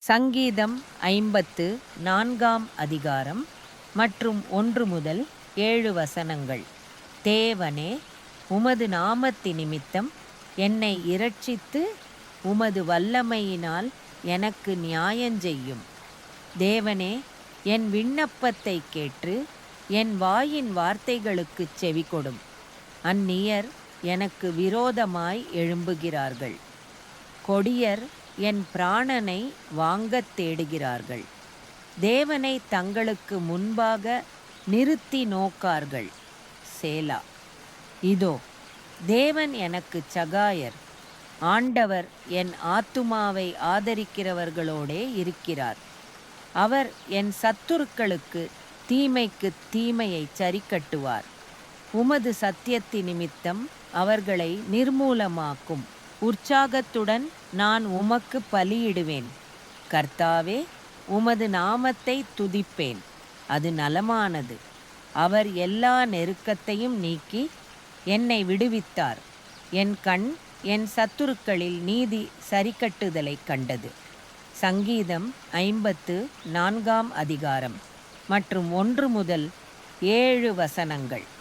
சங்கீதம் 54ஆம் அதிகாரம் மற்றும் 1 முதல் 7 வசனங்கள். தேவனே, உமது நாமத்தினிமித்தம் என்னை இரட்சித்து உமது வல்லமையினால் எனக்கு நியாயஞ்செய்யும். தேவனே, என் விண்ணப்பத்தைக் கேட்டு என் வாயின் வார்த்தைகளுக்குச் செவிகொடும். அந்நியர் எனக்கு விரோதமாய் எழும்புகிறார்கள். கொடியர் என் பிராணனை வாங்கத் தேடுகிறார்கள். தேவனை தங்களுக்கு முன்பாக நிறுத்தி நோக்கார்கள். சேலா. இதோ, தேவன் எனக்குச் சகாயர். ஆண்டவர் என் ஆத்துமாவை ஆதரிக்கிறவர்களோடே இருக்கிறார். அவர் என் சத்துருக்களுக்கு தீமைக்குத் தீமையைச் சரிக்கட்டுவார். உமது சத்தியத்தினிமித்தம் அவர்களை நிர்மூலமாக்கும். உற்சாகத்துடன் நான் உமக்கு பலியிடுவேன். கர்த்தாவே, உமது நாமத்தை துதிப்பேன். அது நலமானது. அவர் எல்லா நெருக்கத்தையும் நீக்கி என்னை விடுவித்தார். என் கண் என் சத்துருக்களில் நீதி சரிக்கட்டுதலைக் கண்டது. சங்கீதம் 54ஆம் அதிகாரம் மற்றும் 1 முதல் 7 வசனங்கள்.